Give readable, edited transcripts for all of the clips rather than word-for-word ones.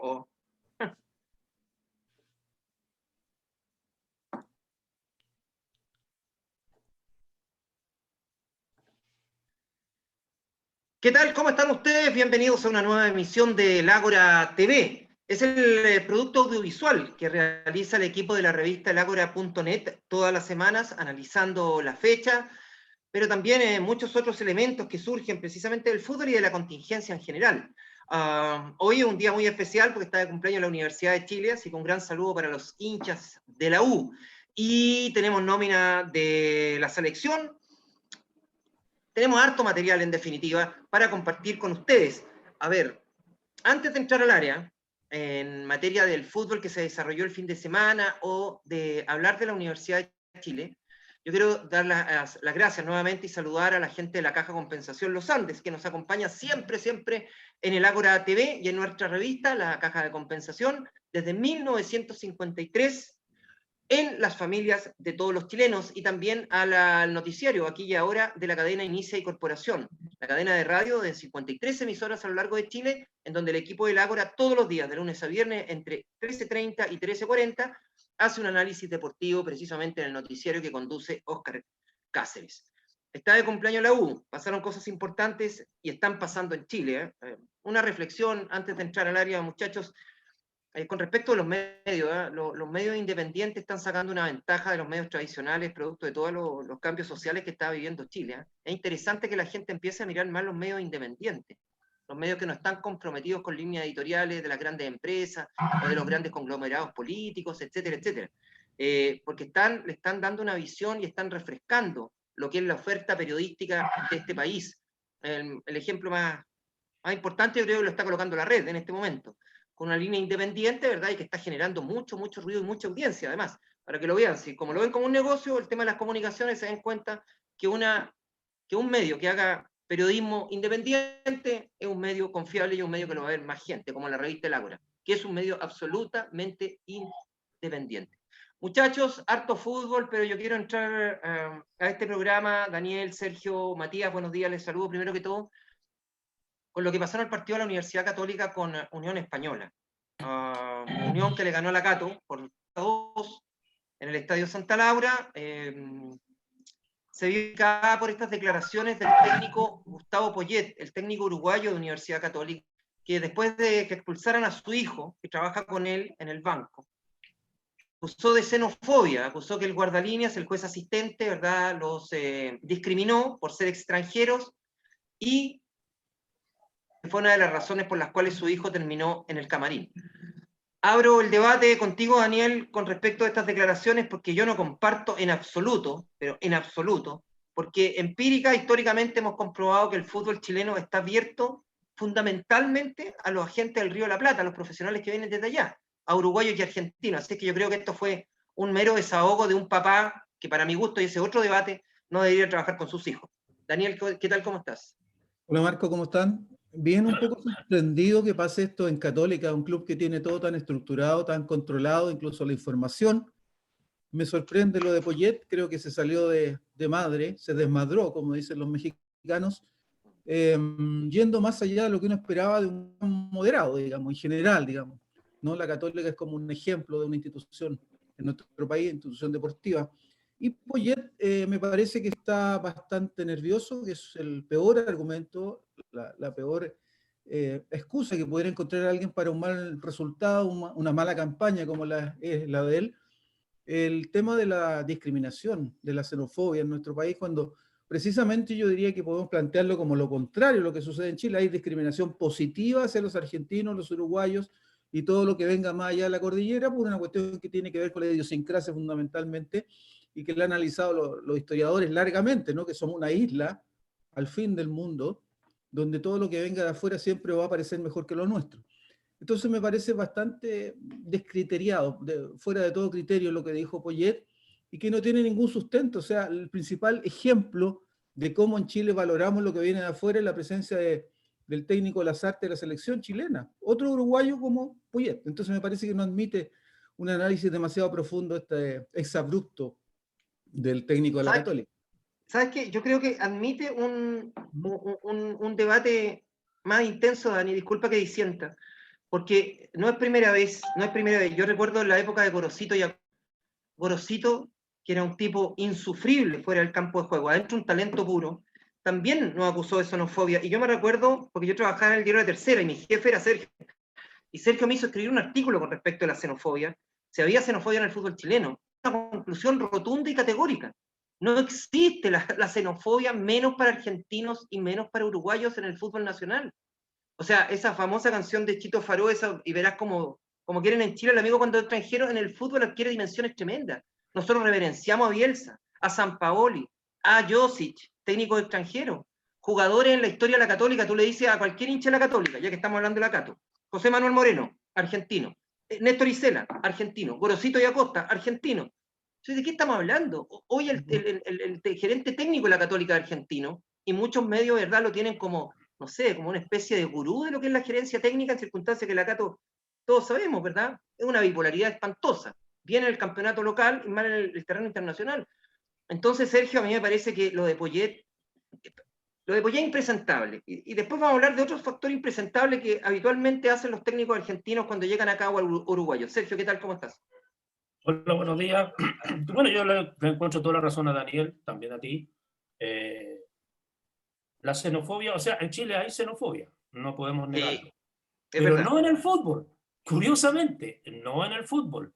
oh. ¿Qué tal? ¿Cómo están ustedes? Bienvenidos a una nueva emisión de El Ágora TV. Es el producto audiovisual que realiza el equipo de la revista elagora.net todas las semanas, analizando la fecha, pero también muchos otros elementos que surgen precisamente del fútbol y de la contingencia en general. Hoy es un día muy especial porque está de cumpleaños la Universidad de Chile, así que un gran saludo para los hinchas de la U. Y tenemos nómina de la selección. Tenemos harto material, en definitiva, para compartir con ustedes. A ver, antes de entrar al área, en materia del fútbol que se desarrolló el fin de semana o de hablar de la Universidad de Chile, yo quiero dar las gracias nuevamente y saludar a la gente de la Caja Compensación Los Andes, que nos acompaña siempre, siempre en el Ágora TV y en nuestra revista, la Caja de Compensación, desde 1953, en las familias de todos los chilenos y también al noticiario aquí y ahora de la cadena Inicia y Corporación, la cadena de radio de 53 emisoras a lo largo de Chile, en donde el equipo del Ágora todos los días, de lunes a viernes, entre 13:30 y 13:40, hace un análisis deportivo precisamente en el noticiario que conduce Óscar Cáceres. Está de cumpleaños la U, pasaron cosas importantes y están pasando en Chile. Una reflexión antes de entrar al área, muchachos. Con respecto a los medios, los medios independientes están sacando una ventaja de los medios tradicionales, producto de todos los cambios sociales que está viviendo Chile. Es interesante que la gente empiece a mirar más los medios independientes, los medios que no están comprometidos con líneas editoriales de las grandes empresas o de los grandes conglomerados políticos, etcétera, etcétera. Porque le están dando una visión y están refrescando lo que es la oferta periodística de este país. El ejemplo más importante, yo creo que lo está colocando la red en este momento, con una línea independiente, ¿verdad? Y que está generando mucho ruido y mucha audiencia, además, para que lo vean. Si como lo ven como un negocio, el tema de las comunicaciones, se den cuenta que un medio que haga periodismo independiente es un medio confiable y un medio que lo va a ver más gente, como la revista El Ágora, que es un medio absolutamente independiente. Muchachos, harto fútbol, pero yo quiero entrar a este programa. Daniel, Sergio, Matías, buenos días, les saludo primero que todo con lo que pasó en el partido de la Universidad Católica con Unión Española. Unión que le ganó a la Cato por 2 en el Estadio Santa Laura. Se vio acá por estas declaraciones del técnico Gustavo Poyet, el técnico uruguayo de Universidad Católica, que después de que expulsaran a su hijo, que trabaja con él en el banco, acusó de xenofobia, acusó que el guardalíneas, el juez asistente, ¿verdad?, los discriminó por ser extranjeros y fue una de las razones por las cuales su hijo terminó en el camarín. Abro el debate contigo, Daniel, con respecto a estas declaraciones, porque yo no comparto en absoluto, pero en absoluto, porque empírica, históricamente hemos comprobado que el fútbol chileno está abierto fundamentalmente a los agentes del Río de la Plata, a los profesionales que vienen desde allá, a uruguayos y argentinos. Así que yo creo que esto fue un mero desahogo de un papá que, para mi gusto, y ese otro debate, no debería trabajar con sus hijos. Daniel, ¿qué tal? ¿Cómo estás? Hola Marco, ¿cómo están? Bien, un poco sorprendido que pase esto en Católica, un club que tiene todo tan estructurado, tan controlado, incluso la información. Me sorprende lo de Poyet, creo que se salió de madre, se desmadró, como dicen los mexicanos, yendo más allá de lo que uno esperaba de un moderado, digamos, en general, digamos, ¿no? La Católica es como un ejemplo de una institución en nuestro país, institución deportiva. Y Poyet me parece que está bastante nervioso, que es el peor argumento, la peor excusa que pudiera encontrar alguien para un mal resultado, una mala campaña como es la de él. El tema de la discriminación, de la xenofobia en nuestro país, cuando precisamente yo diría que podemos plantearlo como lo contrario a lo que sucede en Chile. Hay discriminación positiva hacia los argentinos, los uruguayos y todo lo que venga más allá de la cordillera, por una cuestión que tiene que ver con la idiosincrasia fundamentalmente y que la han analizado los historiadores largamente, ¿no? Que somos una isla al fin del mundo, donde todo lo que venga de afuera siempre va a parecer mejor que lo nuestro. Entonces me parece bastante descriteriado, fuera de todo criterio lo que dijo Poyet, y que no tiene ningún sustento. O sea, el principal ejemplo de cómo en Chile valoramos lo que viene de afuera es la presencia del técnico Lazarte de la selección chilena, otro uruguayo como Poyet. Entonces me parece que no admite un análisis demasiado profundo este exabrupto del técnico de la Católica. ¿Sabes qué? Yo creo que admite un debate más intenso, Dani, disculpa que disienta, porque no es primera vez, no es primera vez. Yo recuerdo en la época de Gorosito, Gorosito, que era un tipo insufrible fuera del campo de juego, adentro un talento puro, también nos acusó de xenofobia. Y yo me recuerdo, porque yo trabajaba en el diario de Tercera y mi jefe era Sergio, y Sergio me hizo escribir un artículo con respecto a la xenofobia. Si había xenofobia en el fútbol chileno, una conclusión rotunda y categórica. No existe la xenofobia, menos para argentinos y menos para uruguayos en el fútbol nacional. O sea, esa famosa canción de Chito Faró, y verás como quieren en Chile el amigo cuando es extranjero, en el fútbol adquiere dimensiones tremendas. Nosotros reverenciamos a Bielsa, a Sampaoli, a Josic, técnicos extranjeros, jugadores en la historia de la Católica. Tú le dices a cualquier hincha de la Católica, ya que estamos hablando de la Cato, José Manuel Moreno, argentino, Néstor Isela, argentino, Gorosito y Acosta, argentino. Entonces, ¿de qué estamos hablando? Hoy el gerente técnico de la Católica es argentino, y muchos medios, ¿verdad?, lo tienen como, no sé, como una especie de gurú de lo que es la gerencia técnica en circunstancias que la Cato, todos sabemos, ¿verdad? Es una bipolaridad espantosa. Bien en el campeonato local y mal en el terreno internacional. Entonces, Sergio, a mí me parece que lo de Poyet es impresentable. Y después vamos a hablar de otros factores impresentables que habitualmente hacen los técnicos argentinos cuando llegan acá o al uruguayo. Sergio, ¿qué tal? ¿Cómo estás? Hola, buenos días. Bueno, yo le encuentro toda la razón a Daniel, también a ti. La xenofobia, o sea, en Chile hay xenofobia, no podemos negarlo. Pero verdad. no en el fútbol, curiosamente, no en el fútbol.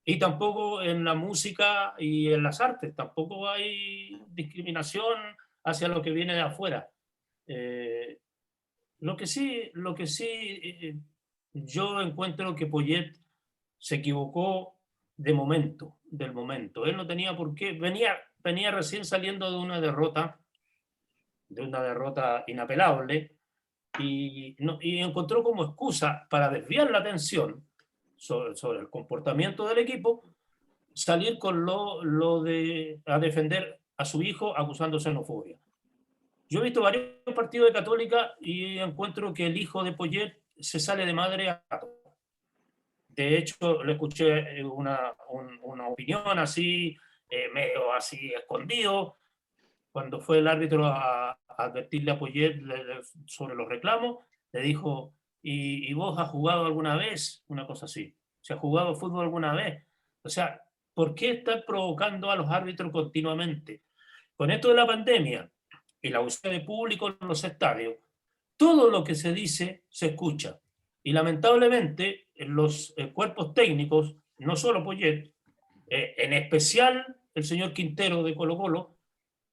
Y tampoco en la música y en las artes, tampoco hay discriminación hacia lo que viene de afuera. Lo que sí, yo encuentro que Poyet se equivocó del momento. Él no tenía por qué, venía recién saliendo de una derrota inapelable, y encontró como excusa para desviar la atención sobre el comportamiento del equipo, salir con lo de a defender a su hijo acusando xenofobia. Yo he visto varios partidos de Católica y encuentro que el hijo de Poyet se sale de madre a gato. De hecho, le escuché una opinión así, medio así escondido, cuando fue el árbitro a advertirle a Poyet sobre los reclamos, le dijo, ¿y vos has jugado alguna vez? Una cosa así. ¿Se ha jugado fútbol alguna vez? O sea, ¿por qué estar provocando a los árbitros continuamente? Con esto de la pandemia y la ausencia de público en los estadios, todo lo que se dice se escucha. Y lamentablemente los cuerpos técnicos, no solo Poyet, en especial el señor Quintero de Colo-Colo,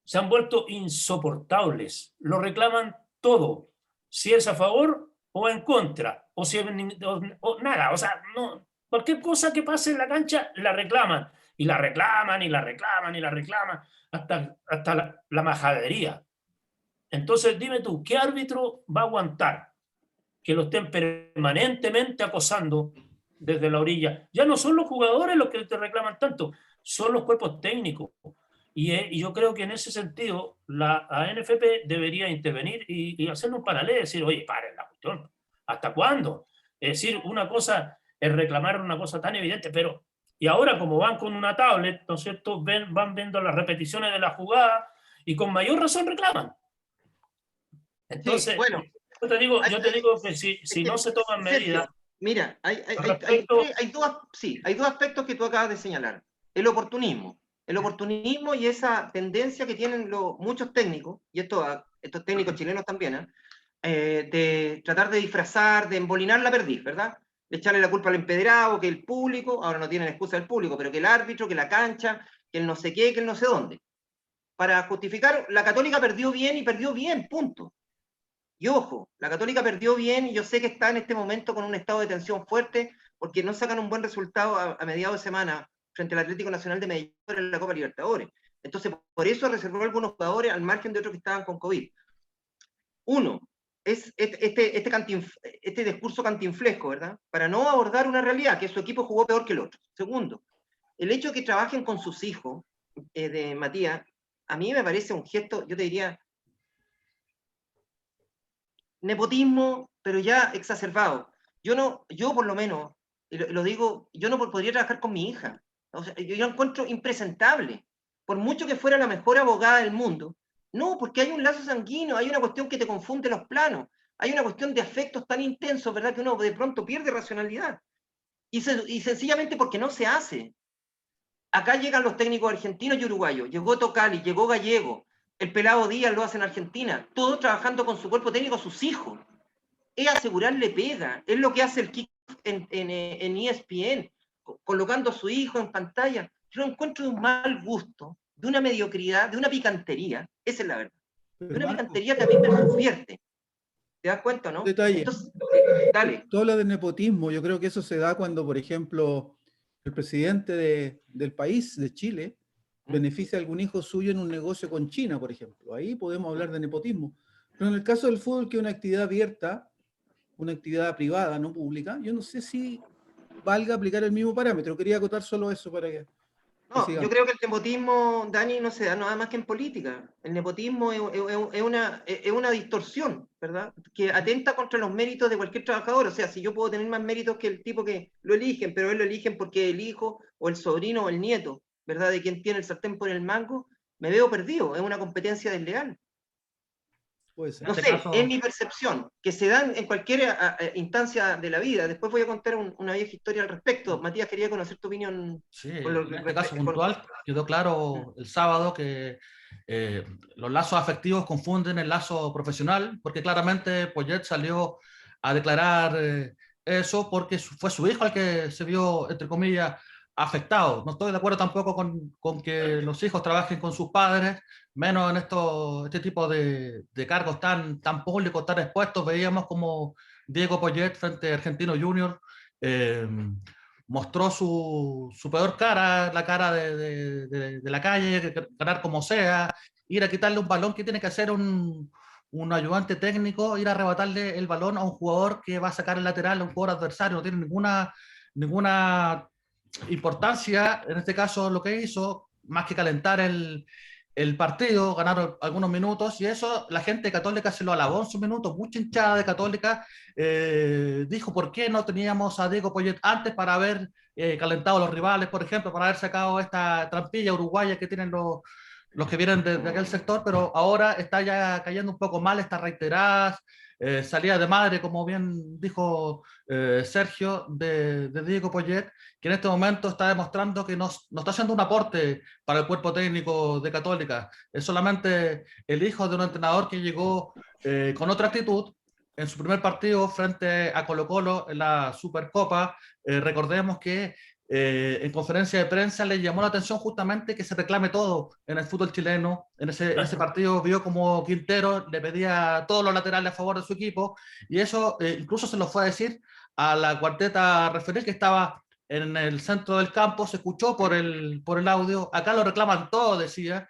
se han vuelto insoportables. Lo reclaman todo, si es a favor o en contra, o si o nada, o sea, no, cualquier cosa que pase en la cancha la reclaman, y la reclaman, y la reclaman, y la reclaman, hasta la majadería. Entonces, dime tú, ¿qué árbitro va a aguantar que lo estén permanentemente acosando desde la orilla? Ya no son los jugadores los que te reclaman tanto, son los cuerpos técnicos. Y yo creo que en ese sentido la ANFP debería intervenir y hacer un paralelo, decir, oye, paren la cuestión, ¿hasta cuándo? Es decir, una cosa es reclamar una cosa tan evidente, pero y ahora como van con una tablet, ¿no es cierto?, van viendo las repeticiones de la jugada y con mayor razón reclaman. Entonces, sí, bueno, yo te digo que si no se toman medidas... Mira, hay dos aspectos que tú acabas de señalar. El oportunismo y esa tendencia que tienen muchos técnicos, y estos técnicos chilenos también, de tratar de disfrazar, de embolinar la perdiz, ¿verdad? De echarle la culpa al empedrado, que el público, ahora no tienen excusa del público, pero que el árbitro, que la cancha, que el no sé qué, que el no sé dónde. Para justificar, la Católica perdió bien y perdió bien, punto. Y ojo, la Católica perdió bien y yo sé que está en este momento con un estado de tensión fuerte porque no sacan un buen resultado a mediados de semana frente al Atlético Nacional de Medellín en la Copa Libertadores. Entonces, por eso reservó algunos jugadores al margen de otros que estaban con COVID. Uno, es este discurso cantinflesco, ¿verdad? Para no abordar una realidad, que su equipo jugó peor que el otro. Segundo, el hecho de que trabajen con sus hijos, de Matías, a mí me parece un gesto, yo te diría, nepotismo, pero ya exacerbado. Yo por lo menos, lo digo, yo no podría trabajar con mi hija. O sea, yo la encuentro impresentable. Por mucho que fuera la mejor abogada del mundo. No, porque hay un lazo sanguíneo, hay una cuestión que te confunde los planos. hay una cuestión de afectos tan intensos, ¿verdad?, que uno de pronto pierde racionalidad. Y sencillamente porque no se hace. Acá llegan los técnicos argentinos y uruguayos, llegó Tocali, llegó Gallego, el Pelado Díaz lo hace en Argentina, todos trabajando con su cuerpo técnico, sus hijos. Es asegurarle pega, es lo que hace el Kiko en ESPN, colocando a su hijo en pantalla. Yo lo encuentro de un mal gusto, de una mediocridad, de una picantería, esa es la verdad, de una picantería que a mí me subvierte. ¿Te das cuenta, no? Detalle. Entonces, dale. Tú hablas de nepotismo, yo creo que eso se da cuando, por ejemplo, el presidente del país, de Chile, beneficia a algún hijo suyo en un negocio con China, por ejemplo. Ahí podemos hablar de nepotismo. Pero en el caso del fútbol, que es una actividad abierta, una actividad privada, no pública, yo no sé si valga aplicar el mismo parámetro. Quería acotar solo eso para que No, yo creo que el nepotismo, Dani, no se da nada más que en política. El nepotismo es una distorsión, ¿verdad?, que atenta contra los méritos de cualquier trabajador. O sea, si yo puedo tener más méritos que el tipo que lo eligen, pero él lo eligen porque el hijo o el sobrino o el nieto, ¿verdad?, de quien tiene el sartén por el mango, me veo perdido. Es una competencia desleal. puede ser. No sé, es mi percepción, que se dan en cualquier instancia de la vida. Después voy a contar una vieja historia al respecto. Matías, quería conocer tu opinión. Sí, en este caso puntual quedó claro el sábado que los lazos afectivos confunden el lazo profesional, porque claramente Poyet salió a declarar eso porque fue su hijo el que se vio, entre comillas, afectado. No estoy de acuerdo tampoco con que los hijos trabajen con sus padres, menos en este tipo de cargos tan públicos, tan expuestos. Veíamos como Diego Poyet frente a Argentino Junior mostró su peor cara, la cara de la calle, ganar como sea, ir a quitarle un balón que tiene que hacer un ayudante técnico, ir a arrebatarle el balón a un jugador que va a sacar el lateral a un jugador adversario, no tiene ninguna importancia. En este caso lo que hizo, más que calentar el partido, ganaron algunos minutos, y eso la gente católica se lo alabó en sus minutos. Mucha hinchada de Católica dijo por qué no teníamos a Diego Poyet antes para haber calentado a los rivales, por ejemplo, para haber sacado esta trampilla uruguaya que tienen los que vienen de aquel sector, pero ahora está ya cayendo un poco mal estas reiteradas salidas de madre, como bien dijo Sergio, de Diego Poyet, que en este momento está demostrando que no está haciendo un aporte para el cuerpo técnico de Católica. Es solamente el hijo de un entrenador que llegó con otra actitud. En su primer partido frente a Colo-Colo en la Supercopa, recordemos que en conferencia de prensa le llamó la atención justamente que se reclame todo en el fútbol chileno. En ese partido vio como Quintero le pedía a todos los laterales a favor de su equipo, y eso incluso se lo fue a decir a la cuarteta referee que estaba en el centro del campo. Se escuchó por el audio. Acá lo reclaman todo, decía.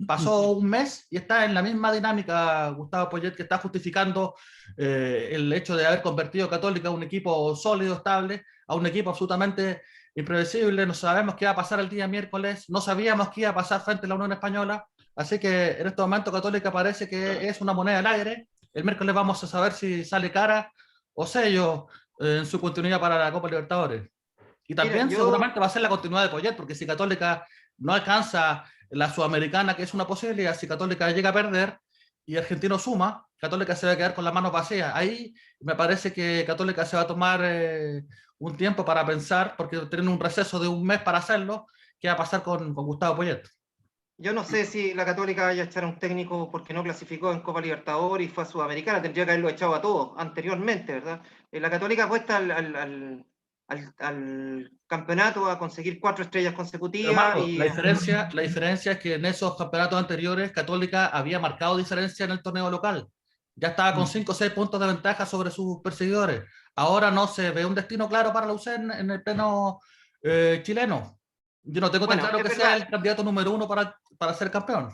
Pasó un mes y está en la misma dinámica Gustavo Poyet, que está justificando el hecho de haber convertido a Católica a un equipo sólido, estable, a un equipo absolutamente imprevisible. No sabemos qué va a pasar el día miércoles, no sabíamos qué iba a pasar frente a la Unión Española, así que en este momento Católica parece que es una moneda al aire. El miércoles vamos a saber si sale cara o sello en su continuidad para la Copa Libertadores. Y también seguramente va a ser la continuidad de Poyet, porque si Católica no alcanza la Sudamericana, que es una posibilidad, si Católica llega a perder y Argentino suma, Católica se va a quedar con las manos vacías. Ahí me parece que Católica se va a tomar un tiempo para pensar, porque tienen un receso de un mes para hacerlo, qué va a pasar con Gustavo Poyet. Yo no sé si la Católica vaya a echar a un técnico porque no clasificó en Copa Libertadores y fue a Sudamericana. Tendría que haberlo echado a todos anteriormente, ¿verdad? La Católica apuesta al campeonato a conseguir 4 estrellas consecutivas. Marco, la diferencia es que en esos campeonatos anteriores Católica había marcado diferencia en el torneo local. Ya estaba con 5 o 6 puntos de ventaja sobre sus perseguidores. Ahora no se ve un destino claro para la UC en el pleno chileno. Yo no tengo tan claro que sea el candidato número 1 para ser campeón.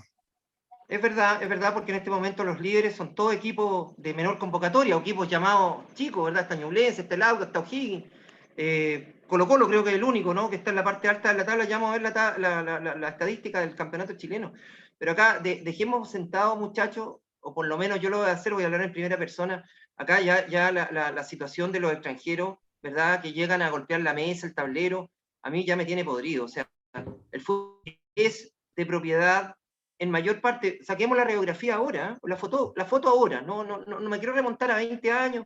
Es verdad, porque en este momento los líderes son todos equipos de menor convocatoria, o equipos llamados chicos, ¿verdad? Está Ñublense, está el Aucas, está O'Higgins. Colo-Colo creo que es el único, ¿no?, que está en la parte alta de la tabla. Ya vamos a ver la estadística del campeonato chileno. Pero acá dejemos sentados, muchachos, o por lo menos yo lo voy a hacer, voy a hablar en primera persona. Acá ya la situación de los extranjeros, ¿verdad?, que llegan a golpear la mesa, el tablero, a mí ya me tiene podrido. O sea, el fútbol es de propiedad en mayor parte, saquemos la radiografía ahora, la foto ahora, no me quiero remontar a 20 años,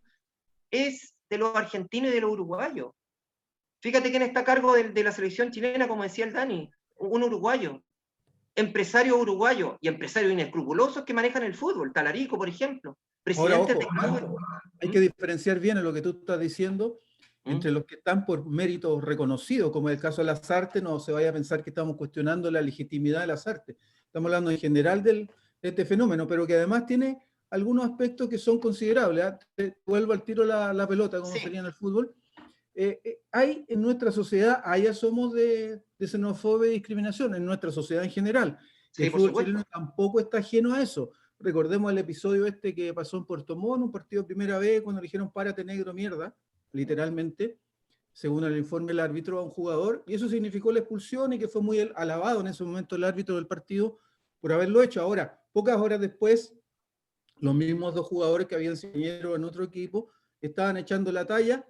es de los argentinos y de los uruguayos. Fíjate quién está a cargo de la selección chilena, como decía el Dani, un uruguayo, empresario uruguayo y empresarios inescrupulosos que manejan el fútbol, Talarico, por ejemplo, presidente de Ojo, hay que diferenciar bien en lo que tú estás diciendo entre los que están por méritos reconocidos, como es el caso de Lasarte. No se vaya a pensar que estamos cuestionando la legitimidad de Lasarte. Estamos hablando en general de este fenómeno, pero que además tiene algunos aspectos que son considerables. Te vuelvo al tiro la pelota, como sería en el fútbol. Hay en nuestra sociedad, allá somos de xenofobia y discriminación, en nuestra sociedad en general. Sí, el fútbol chileno tampoco está ajeno a eso. Recordemos el episodio este que pasó en Puerto Montt, un partido de primera vez, cuando le dijeron párate negro mierda, literalmente, según el informe del árbitro a un jugador, y eso significó la expulsión y que fue muy alabado en ese momento el árbitro del partido por haberlo hecho. Ahora, pocas horas después, los mismos dos jugadores que habían sido en otro equipo estaban echando la talla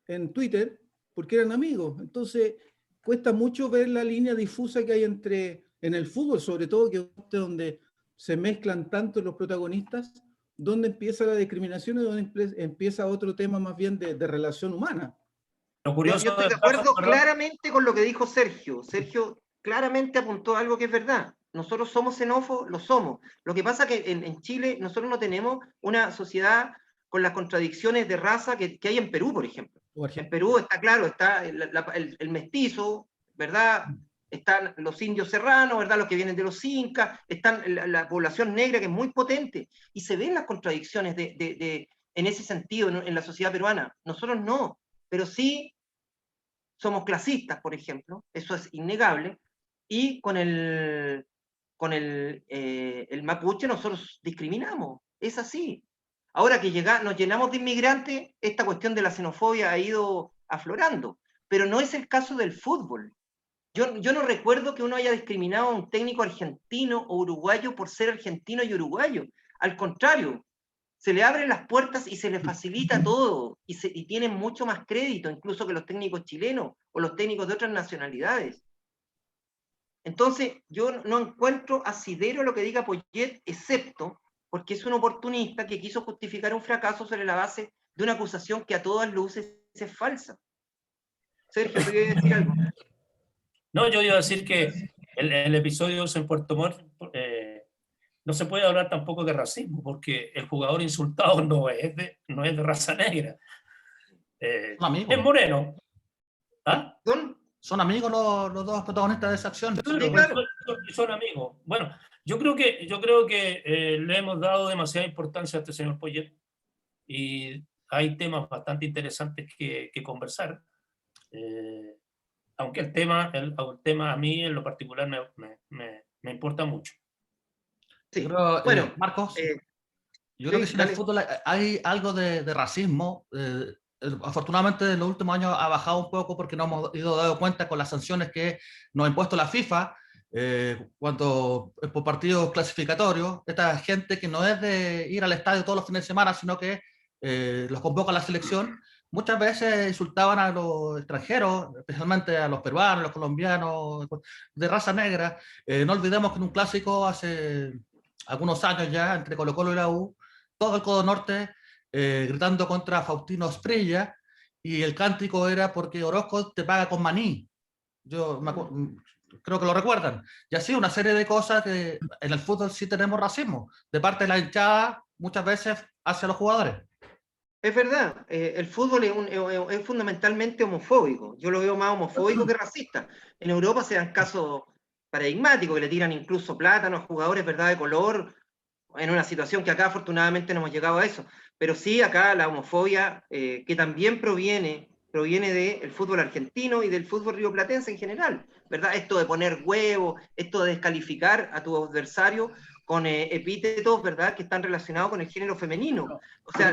en Twitter porque eran amigos. Entonces, cuesta mucho ver la línea difusa que hay en el fútbol, sobre todo que es donde se mezclan tanto los protagonistas, donde empieza la discriminación y donde empieza otro tema más bien de relación humana. Lo curioso, yo estoy de acuerdo claramente con lo que dijo Sergio. Sergio claramente apuntó a algo que es verdad. Nosotros somos xenófobos, lo somos. Lo que pasa es que en Chile nosotros no tenemos una sociedad con las contradicciones de raza que hay en Perú, por ejemplo. En Perú está claro, está el mestizo, ¿verdad? Están los indios serranos, ¿verdad? Los que vienen de los incas, están la población negra que es muy potente, y se ven las contradicciones en ese sentido en la sociedad peruana. Nosotros no, pero sí somos clasistas, por ejemplo, eso es innegable, y con el mapuche nosotros discriminamos, es así. Ahora que nos llenamos de inmigrantes, esta cuestión de la xenofobia ha ido aflorando, pero no es el caso del fútbol. Yo no recuerdo que uno haya discriminado a un técnico argentino o uruguayo por ser argentino y uruguayo. Al contrario, se le abren las puertas y se le facilita todo, y tienen mucho más crédito incluso que los técnicos chilenos o los técnicos de otras nacionalidades. Entonces, yo no encuentro asidero lo que diga Poyet, excepto porque es un oportunista que quiso justificar un fracaso sobre la base de una acusación que a todas luces es falsa. Sergio, ¿te quieres decir algo? No, yo iba a decir que el episodio en Puerto Montt no se puede hablar tampoco de racismo, porque el jugador insultado no es de raza negra. Es moreno. ¿Ah? Son amigos los dos protagonistas de esa acción. Sí, claro. Son amigos. Bueno, yo creo que le hemos dado demasiada importancia a este señor Poyet, y hay temas bastante interesantes que conversar. Aunque el tema a mí en lo particular me importa mucho. Sí. Pero, bueno, Marcos, yo creo que si en el fútbol hay algo de racismo. Afortunadamente en los últimos años ha bajado un poco porque nos hemos ido dando cuenta con las sanciones que nos ha impuesto la FIFA cuando por partidos clasificatorios, esta gente que no es de ir al estadio todos los fines de semana, sino que los convoca a la selección, muchas veces insultaban a los extranjeros, especialmente a los peruanos, los colombianos de raza negra. No olvidemos que en un clásico hace algunos años ya, entre Colo-Colo y la U, todo el Codo Norte gritando contra Faustino Asprilla, y el cántico era porque Orozco te paga con maní. Yo creo que lo recuerdan. Y así una serie de cosas que en el fútbol sí tenemos racismo, de parte de la hinchada muchas veces hacia los jugadores. Es verdad, el fútbol es fundamentalmente homofóbico. Yo lo veo más homofóbico que racista. En Europa se dan casos paradigmáticos que le tiran incluso plátano a jugadores, ¿verdad?, de color, en una situación que acá afortunadamente no hemos llegado a eso. Pero sí, acá la homofobia, que también proviene del fútbol argentino y del fútbol rioplatense en general, ¿verdad? Esto de poner huevos, esto de descalificar a tu adversario con epítetos, ¿verdad?, que están relacionados con el género femenino. O sea,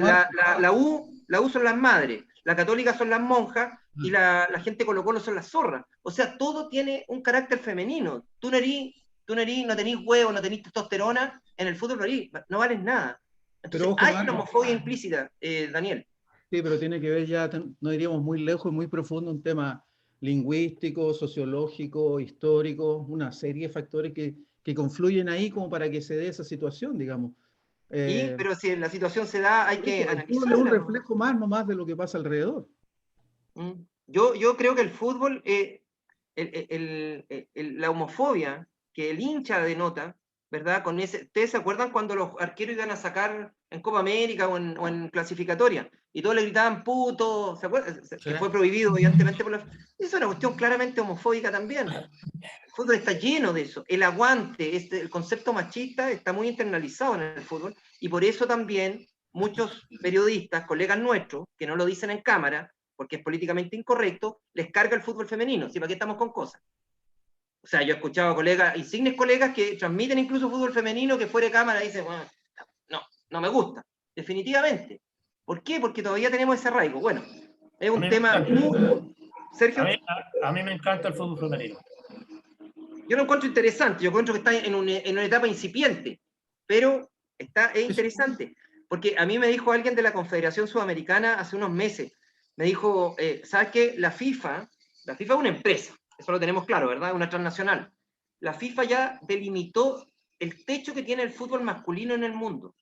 la U son las madres, la Católica son las monjas, y la gente Colo-Colo son las zorras. O sea, todo tiene un carácter femenino. Tú no tenés huevo, no tenés testosterona, en el fútbol no vales nada. Entonces, ojo, hay una homofobia implícita, Daniel. Sí, pero tiene que ver ya, no iríamos muy lejos, muy profundo, un tema lingüístico, sociológico, histórico, una serie de factores que que confluyen ahí como para que se dé esa situación, digamos. Pero si la situación se da, hay que El fútbol es un analizarla. reflejo más nomás de lo que pasa alrededor. Yo creo que el fútbol, la homofobia que el hincha denota, ¿verdad? ¿Ustedes se acuerdan cuando los arqueros iban a sacar en Copa América o en clasificatoria? Y todos le gritaban puto, ¿se acuerdan? Sí. Que fue prohibido, evidentemente, por la... Esa es una cuestión claramente homofóbica también. El fútbol está lleno de eso. El aguante, el concepto machista está muy internalizado en el fútbol, y por eso también muchos periodistas, colegas nuestros, que no lo dicen en cámara, porque es políticamente incorrecto, les carga el fútbol femenino. ¿Sí? ¿Para qué estamos con cosas? O sea, yo he escuchado a colegas, insignes colegas, que transmiten incluso fútbol femenino, que fuera de cámara dicen, bueno, no me gusta, definitivamente. ¿Por qué? Porque todavía tenemos ese arraigo. Bueno, es un tema muy... Sergio. A mí me encanta el fútbol femenino. Yo lo encuentro interesante, yo encuentro que está en una etapa incipiente, pero es interesante, porque a mí me dijo alguien de la Confederación Sudamericana hace unos meses, me dijo, ¿sabes qué? La FIFA es una empresa, eso lo tenemos claro, ¿verdad? Una transnacional. La FIFA ya delimitó el techo que tiene el fútbol masculino en el mundo.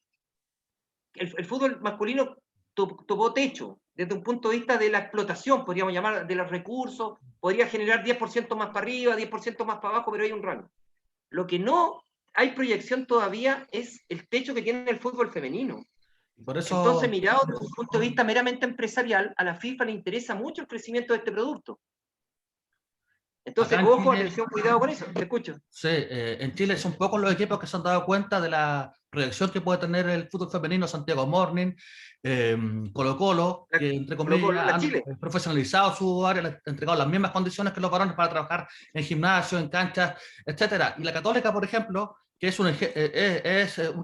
El fútbol masculino topó techo desde un punto de vista de la explotación, podríamos llamar, de los recursos, podría generar 10% más para arriba, 10% más para abajo, pero hay un rango. Lo que no hay proyección todavía es el techo que tiene el fútbol femenino. Por eso... Entonces, mirado desde un punto de vista meramente empresarial, a la FIFA le interesa mucho el crecimiento de este producto. Entonces, Acá ojo, Chile, atención, cuidado con eso, te escucho. Sí, en Chile son pocos los equipos que se han dado cuenta de la proyección que puede tener el fútbol femenino. Santiago Morning, Colo-Colo, que entre comillas han profesionalizado su área, le han entregado las mismas condiciones que los varones para trabajar en gimnasio, en canchas, etcétera. Y la Católica, por ejemplo, que es un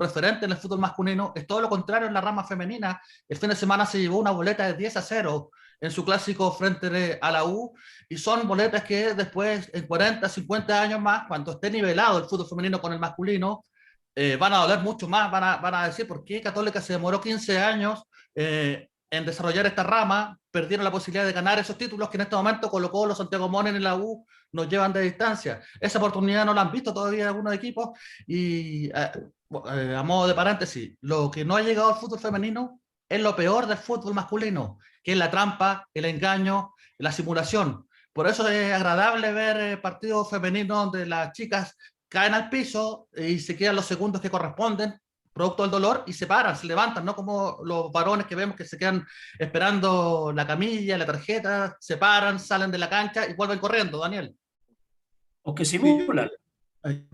referente en el fútbol masculino, es todo lo contrario en la rama femenina. El fin de semana se llevó una boleta de 10-0 en su clásico frente a la U, y son boletas que después, en 40, 50 años más, cuando esté nivelado el fútbol femenino con el masculino, van a doler mucho más, van a decir por qué Católica se demoró 15 años en desarrollar esta rama, perdieron la posibilidad de ganar esos títulos que en este momento Colo-Colo, Santiago Morning en la U nos llevan de distancia. Esa oportunidad no la han visto todavía algunos equipos, y a modo de paréntesis, lo que no ha llegado al fútbol femenino es lo peor del fútbol masculino, que es la trampa, el engaño, la simulación. Por eso es agradable ver partidos femeninos donde las chicas caen al piso y se quedan los segundos que corresponden, producto del dolor, y se paran, se levantan, no como los varones que vemos que se quedan esperando la camilla, la tarjeta, se paran, salen de la cancha y vuelven corriendo, Daniel. O que simulan.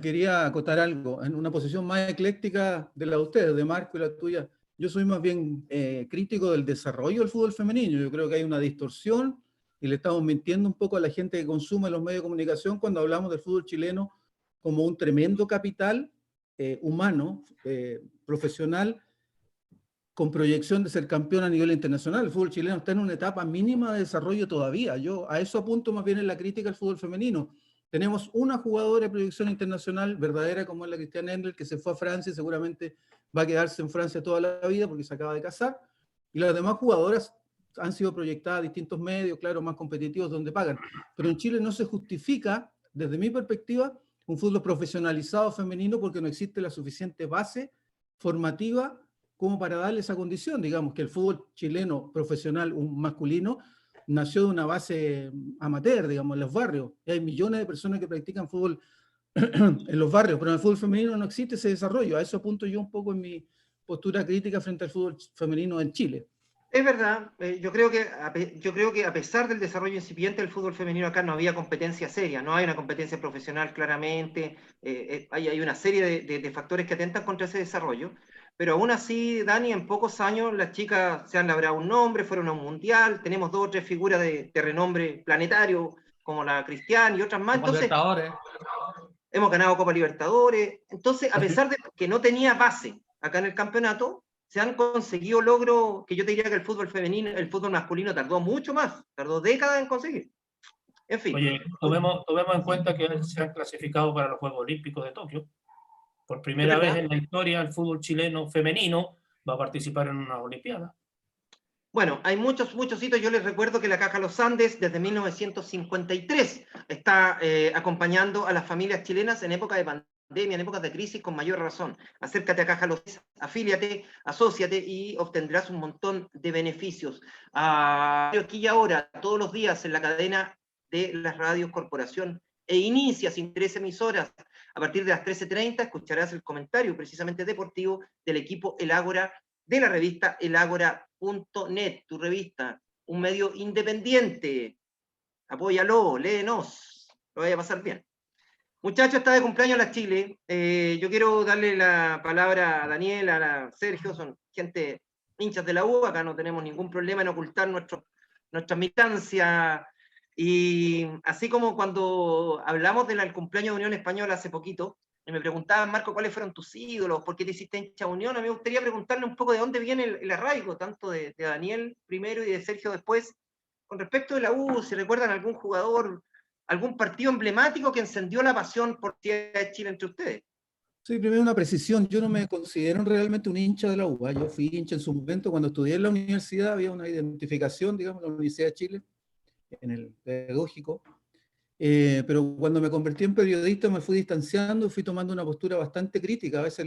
Quería acotar algo, en una posición más ecléctica de la de ustedes, de Marco y la tuya. Yo soy más bien crítico del desarrollo del fútbol femenino. Yo creo que hay una distorsión y le estamos mintiendo un poco a la gente que consume los medios de comunicación cuando hablamos del fútbol chileno como un tremendo capital humano, profesional, con proyección de ser campeón a nivel internacional. El fútbol chileno está en una etapa mínima de desarrollo todavía. Yo a eso apunto más bien en la crítica al fútbol femenino. Tenemos una jugadora de proyección internacional verdadera como es la Christiane Endler, que se fue a Francia y seguramente va a quedarse en Francia toda la vida porque se acaba de casar. Y las demás jugadoras han sido proyectadas a distintos medios, claro, más competitivos donde pagan. Pero en Chile no se justifica, desde mi perspectiva, un fútbol profesionalizado femenino porque no existe la suficiente base formativa como para darle esa condición. Digamos que el fútbol chileno profesional, un masculino, nació de una base amateur, digamos, en los barrios. Y hay millones de personas que practican fútbol en los barrios, pero en el fútbol femenino no existe ese desarrollo. A eso apunto yo un poco en mi postura crítica frente al fútbol femenino en Chile. Es verdad, yo creo que a pesar del desarrollo incipiente del fútbol femenino acá no había competencia seria, no hay una competencia profesional claramente, hay una serie de factores que atentan contra ese desarrollo, pero aún así, Dani, en pocos años las chicas se han labrado un nombre, fueron a un mundial, tenemos 2 o 3 figuras de renombre planetario, como la Christiane y otras más. Entonces, hemos ganado Copa Libertadores, entonces a pesar de que no tenía base acá en el campeonato, se han conseguido logros que yo te diría que el fútbol femenino, el fútbol masculino tardó mucho más, tardó décadas en conseguir. En fin. Oye, tomemos en cuenta que se han clasificado para los Juegos Olímpicos de Tokio. Por primera vez en la historia, el fútbol chileno femenino va a participar en una Olimpiada. Bueno, hay muchos hitos. Yo les recuerdo que la Caja Los Andes, desde 1953, está acompañando a las familias chilenas en época de pandemia. pandemia, en épocas de crisis, con mayor razón. Acércate a Caja Logiza, afíliate, asóciate y obtendrás un montón de beneficios. Aquí y ahora, todos los días en la cadena de las radios Corporación e Inicia, sin 13 emisoras. A partir de las 13:30 escucharás el comentario precisamente deportivo del equipo El Ágora, de la revista elagora.net, tu revista, un medio independiente. Apóyalo, léenos, lo vaya a pasar bien. Muchachos, está de cumpleaños la Chile. Yo quiero darle la palabra a Daniel, a Sergio, son gente hinchas de la U, acá no tenemos ningún problema en ocultar nuestra militancia. Y así como cuando hablamos del cumpleaños de Unión Española hace poquito, y me preguntaban, Marco, ¿cuáles fueron tus ídolos? ¿Por qué te hiciste hincha de Unión? A mí me gustaría preguntarle un poco de dónde viene el arraigo, tanto de Daniel primero y de Sergio después, con respecto de la U, si recuerdan algún jugador, algún partido emblemático que encendió la pasión por Chile entre ustedes. Sí, primero una precisión, yo no me considero realmente un hincha de la UBA, yo fui hincha en su momento, cuando estudié en la universidad había una identificación, digamos, en la Universidad de Chile, en el pedagógico, pero cuando me convertí en periodista me fui distanciando, fui tomando una postura bastante crítica. A veces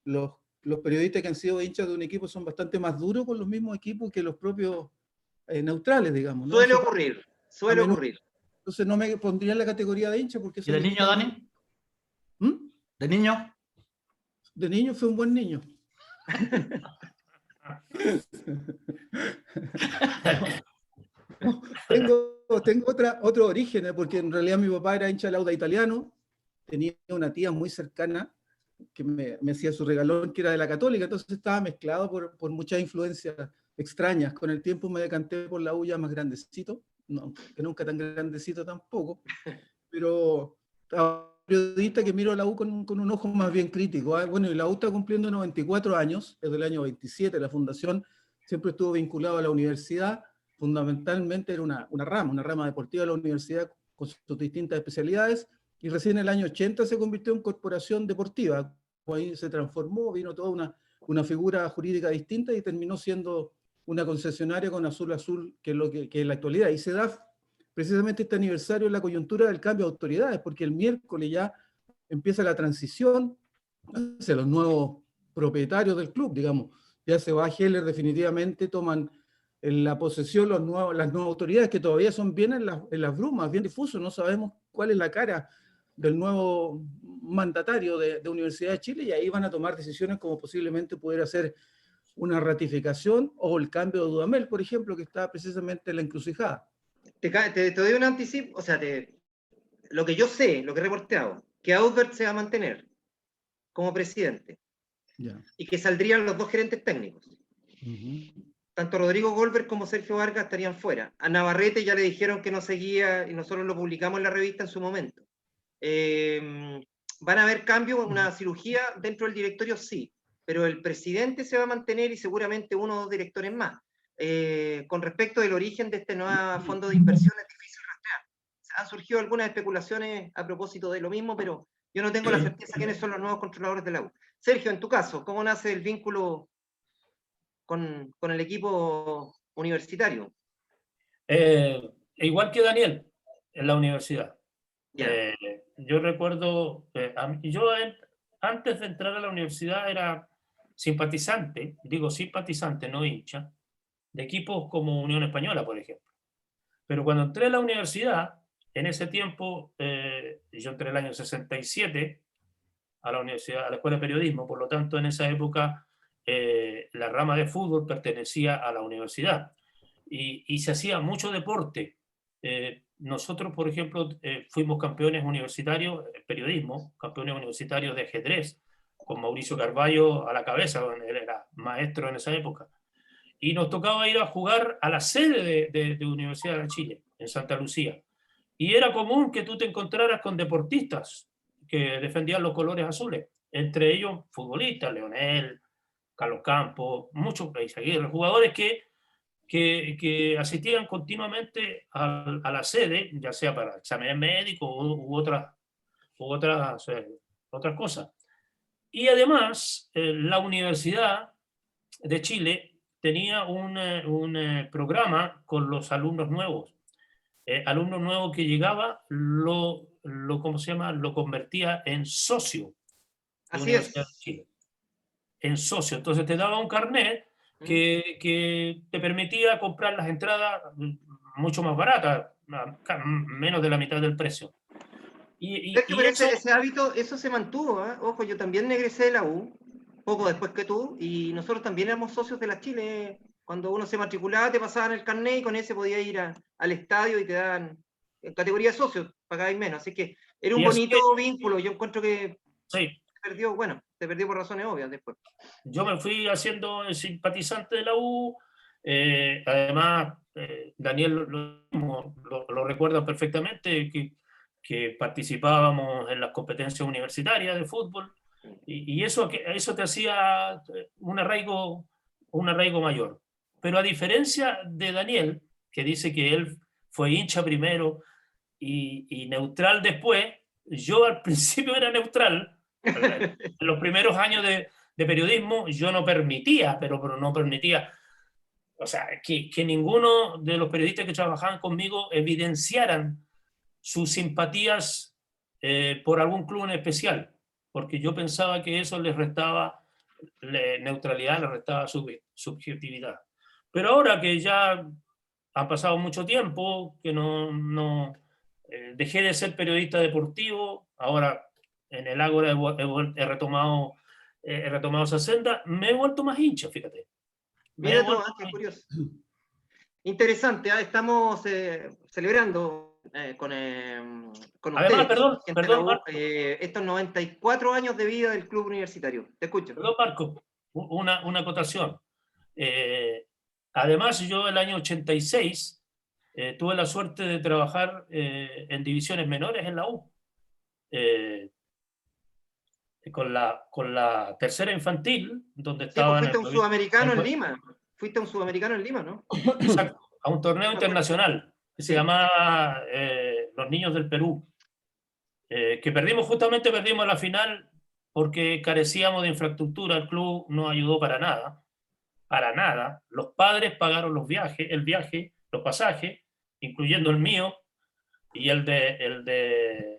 los periodistas que han sido hinchas de un equipo son bastante más duros con los mismos equipos que los propios neutrales, digamos, ¿no? Suele Eso ocurrir. Entonces no me pondría en la categoría de hincha porque... ¿Y de niño, Dani? ¿De niño? De niño fue un buen niño. Tengo otro origen, porque en realidad mi papá era hincha del Auda Italiano, tenía una tía muy cercana que me hacía su regalón, que era de la Católica, entonces estaba mezclado por muchas influencias extrañas. Con el tiempo me decanté por la U ya más grandecito, no, que nunca tan grandecito tampoco, pero periodista que miro a la U con un ojo más bien crítico. Bueno, y la U está cumpliendo 94 años, es del año 27, la fundación siempre estuvo vinculada a la universidad, fundamentalmente era una rama deportiva de la universidad con sus distintas especialidades, y recién en el año 80 se convirtió en corporación deportiva. Ahí se transformó, vino toda una figura jurídica distinta y terminó siendo una concesionaria con Azul, que es lo que es la actualidad. Y se da precisamente este aniversario en la coyuntura del cambio de autoridades, porque el miércoles ya empieza la transición hacia los nuevos propietarios del club, digamos. Ya se va Heller definitivamente, toman en la posesión las nuevas autoridades que todavía son bien en las brumas, bien difusos, no sabemos cuál es la cara del nuevo mandatario de Universidad de Chile, y ahí van a tomar decisiones como posiblemente poder hacer una ratificación o el cambio de Dudamel, por ejemplo, que está precisamente en la encrucijada. Te doy un anticipo, o sea, lo que yo sé, lo que he reporteado, que Audbert se va a mantener como presidente, y que saldrían los dos gerentes técnicos. Tanto Rodrigo Goldberg como Sergio Vargas estarían fuera. A Navarrete ya le dijeron que no seguía, y nosotros lo publicamos en la revista en su momento. ¿Van a haber cambios, una cirugía dentro del directorio? Sí, pero el presidente se va a mantener y seguramente uno o dos directores más. Con respecto del origen de este nuevo fondo de inversión, es difícil rastrear. Han surgido algunas especulaciones a propósito de lo mismo, pero yo no tengo la certeza quiénes son los nuevos controladores de la U. Sergio, en tu caso, ¿cómo nace el vínculo con el equipo universitario? Igual que Daniel, en la universidad. Yeah. Yo recuerdo, yo antes de entrar a la universidad era simpatizante, no hincha, de equipos como Unión Española, por ejemplo. Pero cuando entré a la universidad, en ese tiempo, yo entré el año 67 a la universidad, a la Escuela de Periodismo, por lo tanto, en esa época la rama de fútbol pertenecía a la universidad y se hacía mucho deporte. Nosotros, por ejemplo, fuimos campeones universitarios, periodismo, campeones universitarios de ajedrez, con Mauricio Carballo a la cabeza, él era maestro en esa época. Y nos tocaba ir a jugar a la sede de Universidad de Chile, en Santa Lucía. Y era común que tú te encontraras con deportistas que defendían los colores azules, entre ellos futbolistas, Leonel, Carlos Campos, muchos jugadores que asistían continuamente a la sede, ya sea para exámenes médicos u otras cosas. Y además, la Universidad de Chile tenía un programa con los alumnos nuevos. Alumno nuevo que llegaba, lo ¿cómo se llama? Lo convertía en socio de la Así Universidad de es. Chile. En socio. Entonces te daba un carnet que te permitía comprar las entradas mucho más baratas, menos de la mitad del precio. Sergio, Y pero eso, ese hábito, eso se mantuvo, ¿eh? Ojo, yo también egresé de la U, poco después que tú, y nosotros también éramos socios de la Chile. Cuando uno se matriculaba, te pasaban el carnet y con ese podías ir al estadio y te daban, en categoría de socios, pagabais menos. Así que era un y así bonito vínculo. Yo encuentro que sí, se perdió por razones obvias después. yo me fui haciendo simpatizante de la U. Además, Daniel lo recuerda perfectamente, que participábamos en las competencias universitarias de fútbol, y eso te hacía un arraigo mayor. Pero a diferencia de Daniel, que dice que él fue hincha primero y neutral después, yo al principio era neutral. En los primeros años de periodismo yo no permitía, pero no permitía, o sea, que ninguno de los periodistas que trabajaban conmigo evidenciaran sus simpatías por algún club en especial, porque yo pensaba que eso les restaba neutralidad, les restaba subjetividad. Pero ahora que ya ha pasado mucho tiempo, que dejé de ser periodista deportivo, ahora en el Ágora he retomado esa senda, me he vuelto más hincha, fíjate. Mira tú, qué curioso. Interesante, estamos celebrando con Además, ustedes, perdón, Marco, estos 94 años de vida del Club Universitario. Te escucho. perdón, Marco, una acotación. Además, yo el año 86 tuve la suerte de trabajar en divisiones menores en la U. Con la tercera infantil, donde Sí, pues estaban fuiste un sudamericano en Lima. Fuiste un sudamericano en Lima, ¿no? Exacto, a un torneo internacional que se llamaba Los Niños del Perú, que justamente perdimos la final porque carecíamos de infraestructura, el club no ayudó para nada. Los padres pagaron el viaje, los pasajes, incluyendo el mío y el de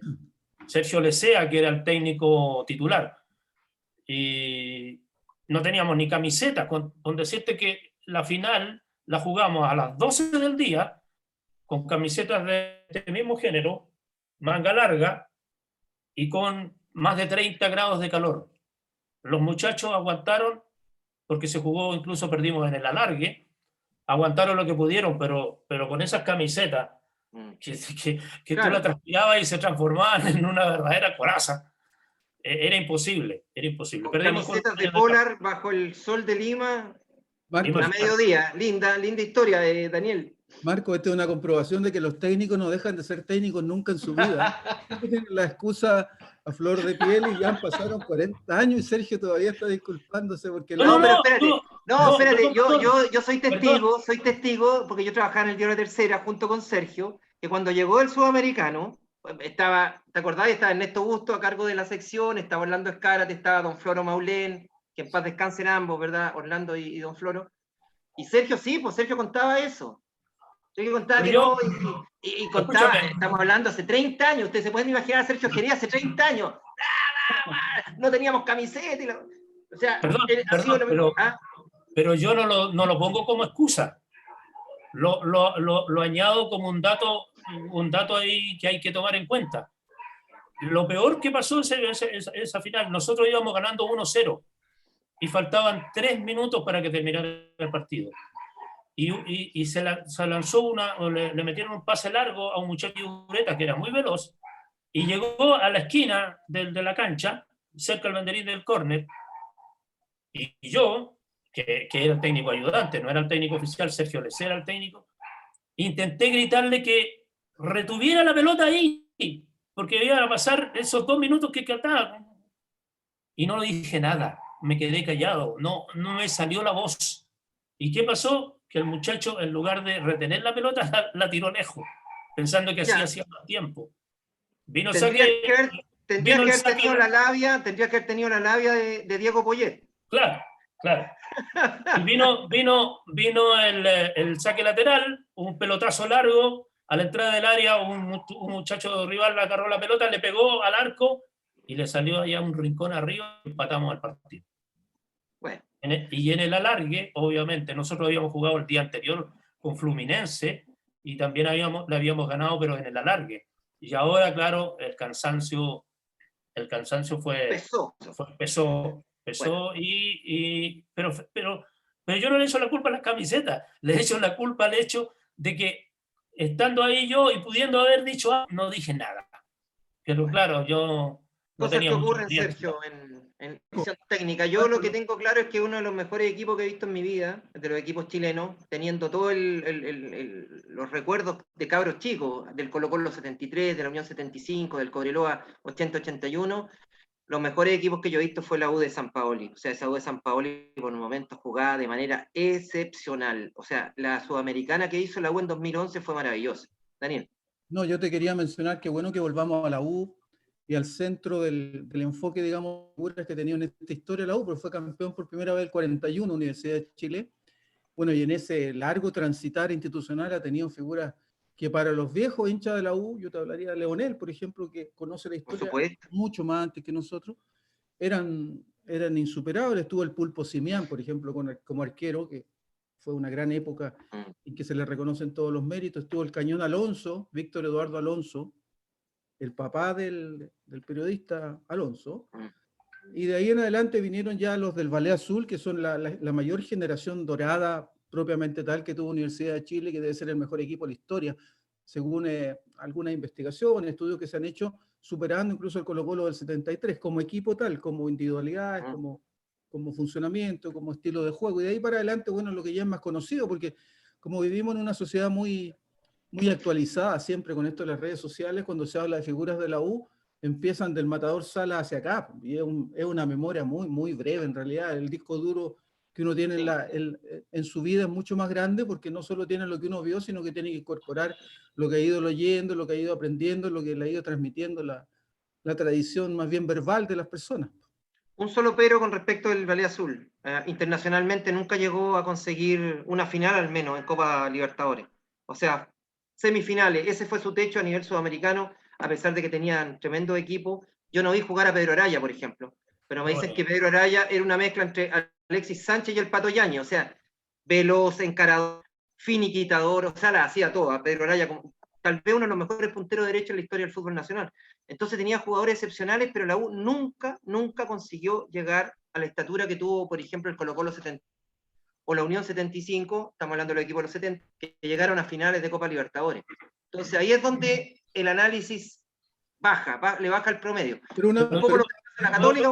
Sergio Lecea, que era el técnico titular. Y no teníamos ni camiseta, con decirte que la final la jugamos a las 12 del día con camisetas de este mismo género, manga larga y con más de 30 grados de calor. Los muchachos aguantaron, porque se jugó, incluso perdimos en el alargue, aguantaron lo que pudieron, pero con esas camisetas que Claro. tú la transpirabas y se transformaban en una verdadera coraza. Era imposible. Con camisetas de polar bajo el sol de Lima, Marco, a mediodía. Linda historia, Daniel. Marco, esta es una comprobación de que los técnicos no dejan de ser técnicos nunca en su vida. Tienen la excusa a flor de piel y ya pasaron 40 años y Sergio todavía está disculpándose porque... No, pero espérate. Espérate. Perdón, yo soy testigo, porque yo trabajaba en el diario La Tercera junto con Sergio, que cuando llegó el sudamericano, ¿te acordás? Estaba Ernesto Busto a cargo de la sección, estaba Orlando Escárate, estaba don Floro Maulén, que en paz descansen ambos, ¿verdad? Orlando y don Floro. Y Sergio, sí, pues Sergio contaba eso. Sergio contaba que no, y contaba, estamos hablando hace 30 años, ustedes se pueden imaginar a Sergio Gería hace 30 años. No teníamos camiseta. O sea, pero yo no lo pongo como excusa. Lo añado como un dato ahí que hay que tomar en cuenta. Lo peor que pasó esa final, nosotros íbamos ganando 1-0 y faltaban 3 minutos para que terminara el partido. Y se lanzó le metieron un pase largo a un muchacho Ureta que era muy veloz y llegó a la esquina de la cancha, cerca del banderín del córner, y yo, que era el técnico ayudante, no era el técnico oficial, Sergio Lecea era el técnico, intenté gritarle que retuviera la pelota ahí, porque iban a pasar esos 2 minutos que faltaban. Y no le dije nada, me quedé callado, no me salió la voz. ¿Y qué pasó? Que el muchacho, en lugar de retener la pelota, la tiró lejos, pensando que así hacía más tiempo. Tendría que haber tenido la labia de Diego Poyet. Claro. Y vino el saque lateral, un pelotazo largo, a la entrada del área, un muchacho rival agarró la pelota, le pegó al arco y le salió allá un rincón arriba y empatamos al partido. Bueno. Y en el alargue, obviamente, nosotros habíamos jugado el día anterior con Fluminense y también le habíamos ganado, pero en el alargue. Y ahora, claro, el cansancio pesó, bueno. Pero yo no le echo la culpa a las camisetas, le echo la culpa al hecho de que estando ahí yo y pudiendo haber dicho no dije nada. Pero claro, yo no Cosas tenía que mucho ocurren, tiempo. Sergio, en visión técnica. Yo lo que tengo claro es que uno de los mejores equipos que he visto en mi vida, de los equipos chilenos, teniendo todos los recuerdos de cabros chicos, del Colo-Colo 73, de la Unión 75, del Cobreloa 80-81, los mejores equipos que yo he visto fue la U de San Paoli. O sea, esa U de San Paoli por momentos jugaba de manera excepcional. O sea, la sudamericana que hizo la U en 2011 fue maravillosa. Daniel. No, yo te quería mencionar que bueno que volvamos a la U y al centro del enfoque, digamos, que ha tenido en esta historia la U, porque fue campeón por primera vez el 41, Universidad de Chile. Bueno, y en ese largo transitar institucional ha tenido figuras que para los viejos hinchas de la U, yo te hablaría de Leonel, por ejemplo, que conoce la historia mucho más antes que nosotros, eran insuperables. Estuvo el Pulpo Simián, por ejemplo, como arquero, que fue una gran época en que se le reconocen todos los méritos. Estuvo el Cañón Alonso, Víctor Eduardo Alonso, el papá del periodista Alonso, y de ahí en adelante vinieron ya los del Ballet Azul, que son la mayor generación dorada propiamente tal que tuvo Universidad de Chile, que debe ser el mejor equipo de la historia, según algunas investigaciones, estudios que se han hecho, superando incluso el Colo-Colo del 73, como equipo tal, como individualidades, como funcionamiento, como estilo de juego, y de ahí para adelante, bueno, lo que ya es más conocido, porque como vivimos en una sociedad muy actualizada siempre con esto de las redes sociales, cuando se habla de figuras de la U, empiezan del Matador Sala hacia acá, y es una memoria muy breve en realidad. El disco duro que uno tiene en su vida es mucho más grande, porque no solo tiene lo que uno vio, sino que tiene que incorporar lo que ha ido leyendo, lo que ha ido aprendiendo, lo que le ha ido transmitiendo la tradición más bien verbal de las personas. Un solo pero con respecto al Ballet Azul. Internacionalmente nunca llegó a conseguir una final, al menos, en Copa Libertadores. O sea, semifinales, ese fue su techo a nivel sudamericano, a pesar de que tenían tremendo equipo. Yo no vi jugar a Pedro Araya, por ejemplo, pero me dicen que Pedro Araya era una mezcla entre Alexis Sánchez y el Pato Yañez, o sea, veloz, encarador, finiquitador, o sea, la hacía toda. Pedro Araya, tal vez uno de los mejores punteros derechos en la historia del fútbol nacional. Entonces tenía jugadores excepcionales, pero la U nunca consiguió llegar a la estatura que tuvo, por ejemplo, el Colo-Colo 70 o la Unión 75, estamos hablando de los equipos de los 70, que llegaron a finales de Copa Libertadores. Entonces ahí es donde el análisis le baja el promedio. Pero un poco lo que hace la Católica.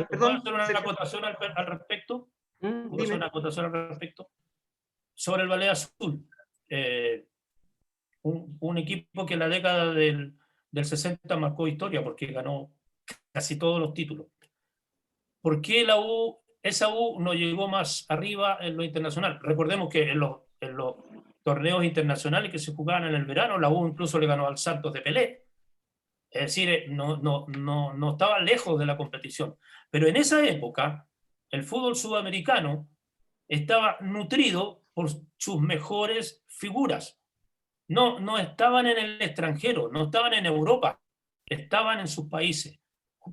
¿Puedo hacer una acotación al respecto? ¿Puedo hacer una acotación al respecto? Sobre el Ballet Azul. Un equipo que en la década del 60 marcó historia porque ganó casi todos los títulos. ¿Por qué esa U no llegó más arriba en lo internacional? Recordemos que en los torneos internacionales que se jugaban en el verano, la U incluso le ganó al Santos de Pelé. Es decir, no estaba lejos de la competición. Pero en esa época, el fútbol sudamericano estaba nutrido por sus mejores figuras. No estaban en el extranjero, no estaban en Europa, estaban en sus países.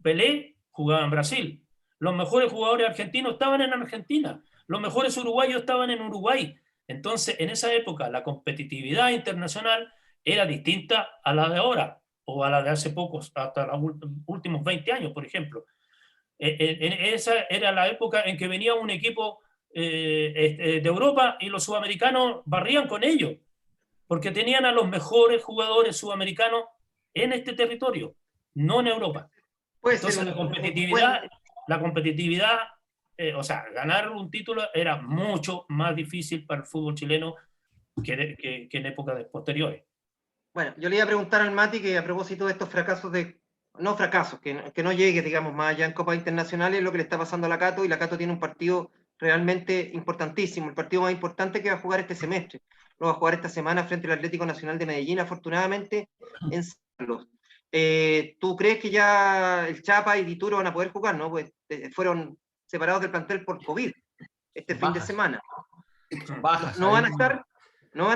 Pelé jugaba en Brasil, los mejores jugadores argentinos estaban en Argentina, los mejores uruguayos estaban en Uruguay. Entonces, en esa época, la competitividad internacional era distinta a la de ahora, o a la de hace pocos, hasta los últimos 20 años, por ejemplo. Esa era la época en que venía un equipo de Europa y los sudamericanos barrían con ellos, porque tenían a los mejores jugadores sudamericanos en este territorio, no en Europa. Entonces la competitividad, o sea, ganar un título era mucho más difícil para el fútbol chileno que en épocas posteriores. Bueno, yo le iba a preguntar al Mati que a propósito de estos fracasos que no llegue, digamos, más allá en Copas Internacionales, lo que le está pasando a la Cato, y la Cato tiene un partido realmente importantísimo, el partido más importante que va a jugar este semestre. Lo va a jugar esta semana frente al Atlético Nacional de Medellín, afortunadamente, en San Carlos. ¿Tú crees que ya el Chapa y Dituro van a poder jugar, no? Pues fueron separados del plantel por COVID fin de semana. ¿No van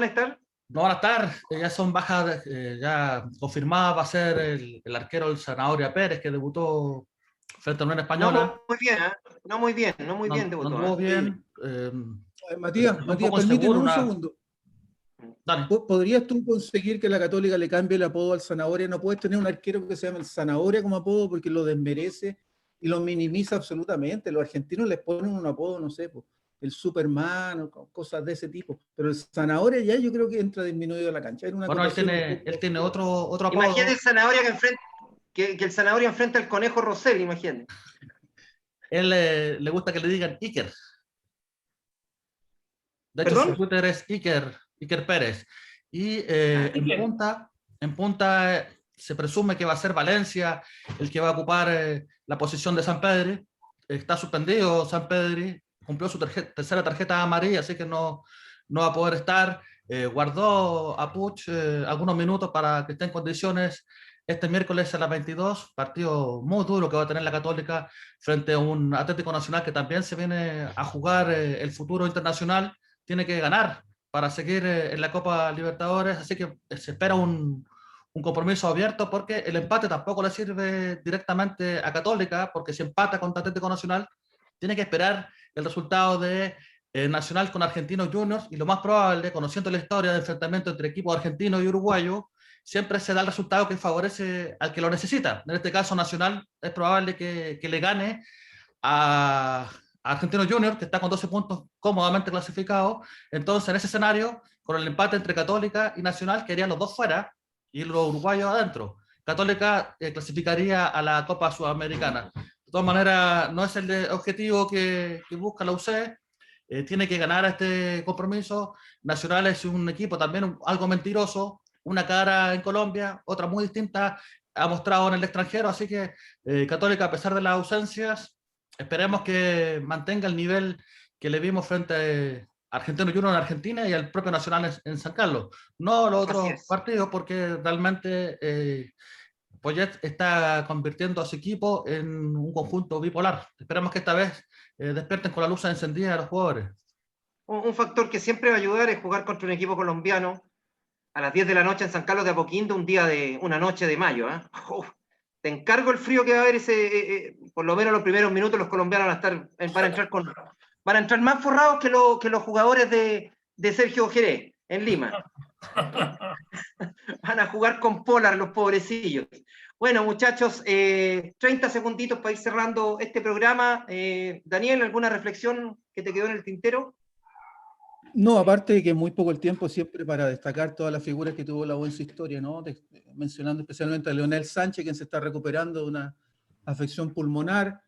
a estar? no van a estar, ya son bajas, ya confirmadas. Va a ser el arquero el Zanahoria Pérez, que debutó frente a Unión No Española. muy bien, ¿eh? No muy bien, no muy bien No debutó, anduvo ¿eh? bien. Matías, Un Matías, poco permíteme inseguro. un segundo. Dani. ¿Podrías tú conseguir que la Católica le cambie el apodo al Zanahoria? No puedes tener un arquero que se llame el Zanahoria como apodo porque lo desmerece y lo minimiza absolutamente. Los argentinos les ponen un apodo, no sé, pues, el Superman o cosas de ese tipo. Pero el Zanahoria ya yo creo que entra disminuido a la cancha. Era una Bueno, acotación un él poco... tiene otro Imagínate apodo. el Zanahoria que el Zanahoria enfrenta al Conejo Rosell, imagínate. Él le gusta que le digan Iker. De hecho, su ¿Perdón? Twitter es Iker Pérez. Y Iker. en punta se presume que va a ser Valencia el que va a ocupar la posición de Sampedri. Está suspendido Sampedri, cumplió su tercera tarjeta amarilla, así que no va a poder estar. Guardó a Puig algunos minutos para que esté en condiciones este miércoles a las 22, partido muy duro que va a tener la Católica frente a un Atlético Nacional que también se viene a jugar el futuro internacional. Tiene que ganar para seguir en la Copa Libertadores, así que se espera un compromiso abierto, porque el empate tampoco le sirve directamente a Católica, porque si empata contra Atlético Nacional, tiene que esperar el resultado de Nacional con Argentinos Juniors, y lo más probable, conociendo la historia de enfrentamiento entre equipos argentinos y uruguayos, siempre se da el resultado que favorece al que lo necesita. En este caso, Nacional es probable que le gane a Argentinos Juniors, que está con 12 puntos cómodamente clasificado. Entonces, en ese escenario, con el empate entre Católica y Nacional, quedarían los dos fuera y los uruguayos adentro. Católica clasificaría a la Copa Sudamericana. De todas maneras, no es el objetivo que busca la UC. Tiene que ganar este compromiso. Nacional es un equipo también algo mentiroso, una cara en Colombia, otra muy distinta ha mostrado en el extranjero, así que Católica, a pesar de las ausencias, esperemos que mantenga el nivel que le vimos frente a Argentinos Juniors en Argentina y al propio Nacional en San Carlos. No los otros partidos, porque realmente Poyet está convirtiendo a su equipo en un conjunto bipolar. Esperemos que esta vez despierten con la luz encendida de los jugadores. Un factor que siempre va a ayudar es jugar contra un equipo colombiano a las 10 de la noche en San Carlos de Apoquindo, una noche de mayo. Te encargo el frío que va a haber por lo menos los primeros minutos. Los colombianos van a entrar más forrados que los jugadores de Sergio Jerez en Lima. Van a jugar con polar los pobrecillos. Bueno, muchachos, 30 segunditos para ir cerrando este programa. Daniel, ¿alguna reflexión que te quedó en el tintero? No, aparte de que muy poco el tiempo siempre para destacar todas las figuras que tuvo la U en su historia, ¿no? Mencionando especialmente a Leonel Sánchez, quien se está recuperando de una afección pulmonar.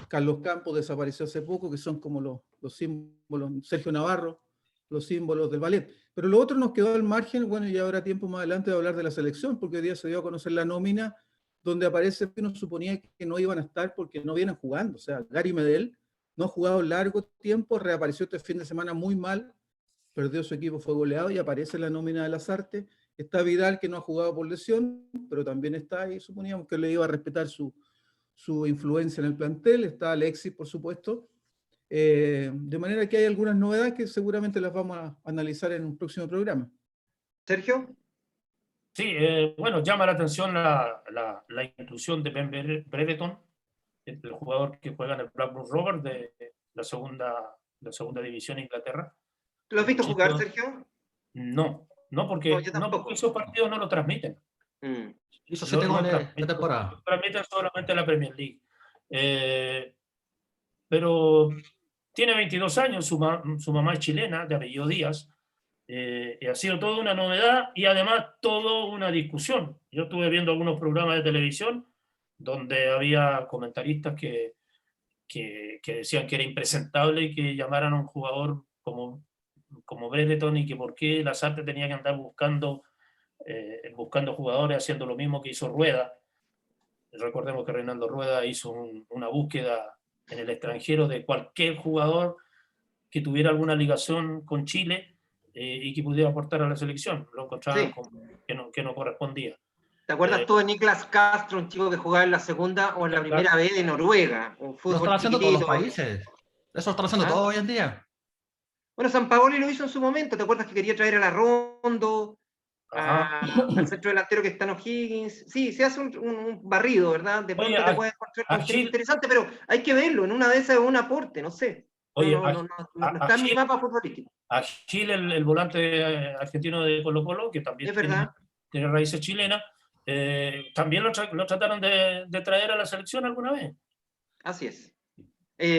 Carlos Campos desapareció hace poco, que son como los símbolos, Sergio Navarro, los símbolos del ballet. Pero lo otro nos quedó al margen, bueno, y habrá tiempo más adelante de hablar de la selección, porque hoy día se dio a conocer la nómina, donde aparece que uno suponía que no iban a estar porque no vienen jugando. O sea, Gary Medel no ha jugado largo tiempo, reapareció este fin de semana muy mal, perdió su equipo, fue goleado y aparece en la nómina de Lasarte. Está Vidal, que no ha jugado por lesión, pero también está ahí, suponíamos que le iba a respetar su influencia en el plantel. Está Alexis, por supuesto. De manera que hay algunas novedades que seguramente las vamos a analizar en un próximo programa. Sergio. Sí, bueno, llama la atención la inclusión de Ben Brereton, el jugador que juega en el Blackburn Rovers de la segunda división de Inglaterra. ¿Lo has visto jugar, Sergio? No, porque esos partidos no lo transmiten. Hizo 7 goles de temporada. Lo transmiten solamente la Premier League. Pero tiene 22 años, su mamá es chilena, de apellido Díaz. Ha sido toda una novedad y además toda una discusión. Yo estuve viendo algunos programas de televisión donde había comentaristas que decían que era impresentable y que llamaran a un jugador como Brereton, y que por qué Lasarte tenía que andar buscando jugadores, haciendo lo mismo que hizo Rueda. Recordemos que Reinaldo Rueda hizo una búsqueda en el extranjero de cualquier jugador que tuviera alguna ligación con Chile y que pudiera aportar a la selección. Lo encontraban que no correspondía. ¿Te acuerdas tú de Niklas Castro, un chico que jugaba en la segunda o en la primera B de Noruega? Lo están haciendo todos los países. Eso lo están haciendo todos hoy en día. Bueno, Sampaoli lo hizo en su momento, ¿te acuerdas que quería traer a la Rondo, al centro delantero que está en O'Higgins? Sí, se hace un barrido, ¿verdad? De pronto te puedes encontrar con gente interesante, pero hay que verlo, en una de esas es un aporte, no sé. Oye, no está en mi mapa futbolístico. A Chile, el volante argentino de Colo-Colo, que también Es verdad. tiene raíces chilenas, también lo trataron de traer a la selección alguna vez. Así es.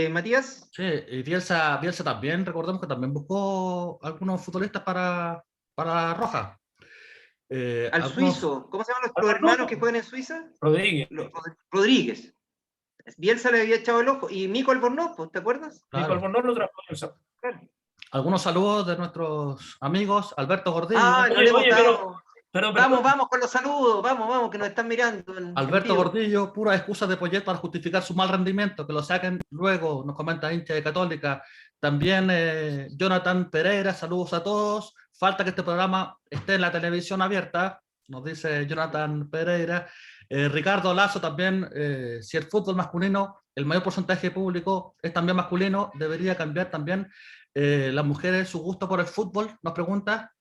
Matías. Sí, y Bielsa también, recordemos que también buscó algunos futbolistas para Roja. Al suizo, ¿cómo se llaman los hermanos que juegan en Suiza? Rodríguez. Rodríguez. Bielsa le había echado el ojo. Y Mico Albornoz, ¿te acuerdas? Claro. Mico Albornoz lo trajo Bielsa. Claro. Algunos saludos de nuestros amigos, Alberto Gordillo. Vamos con los saludos, vamos, que nos están mirando. Alberto Gordillo, pura excusa de Poyet para justificar su mal rendimiento, que lo saquen luego, nos comenta hincha de Católica. También Jonathan Pereira, saludos a todos. Falta que este programa esté en la televisión abierta, nos dice Jonathan Pereira. Ricardo Lazo también, si el fútbol masculino, el mayor porcentaje público es también masculino, debería cambiar también las mujeres su gusto por el fútbol, nos pregunta.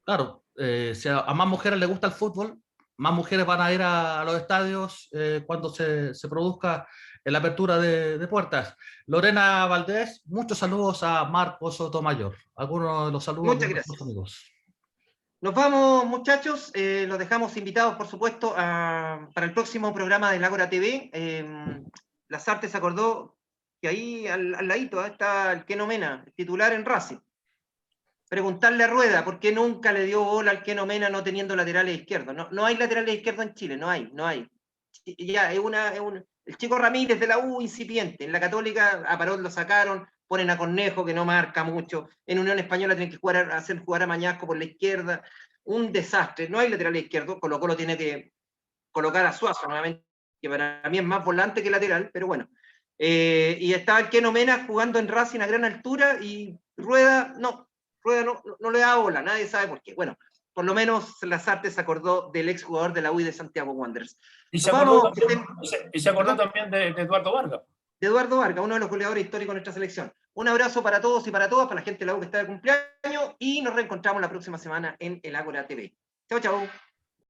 Claro, si a más mujeres les gusta el fútbol, más mujeres van a ir a los estadios cuando se produzca la apertura de puertas. Lorena Valdés, muchos saludos a Marcos Sotomayor. Algunos de los saludos Muchas de gracias. nuestros amigos. Nos vamos, muchachos. Los dejamos invitados, por supuesto, para el próximo programa de Ágora TV. Las Artes se acordó que ahí al ladito está el Keno Mena, el titular en Racing. Preguntarle a Rueda por qué nunca le dio bola al Keno Mena no teniendo laterales izquierdos. No hay laterales izquierdos en Chile, no hay. Ya, el chico Ramírez de la U incipiente. En la Católica a Parot lo sacaron, ponen a Cornejo que no marca mucho. En Unión Española tienen que hacer jugar a Mañasco por la izquierda. Un desastre. No hay laterales izquierdos. Colo-Colo tiene que colocar a Suazo nuevamente, que para mí es más volante que lateral, pero bueno. Y estaba el Keno Mena jugando en Racing a gran altura y Rueda no le da bola, nadie sabe por qué. Bueno, por lo menos Las Artes se acordó del exjugador de la U y de Santiago Wanderers. Y se acordó también de Eduardo Vargas. De Eduardo Vargas, uno de los goleadores históricos de nuestra selección. Un abrazo para todos y para todas, para la gente de la U que está de cumpleaños, y nos reencontramos la próxima semana en el Ágora TV. Chau.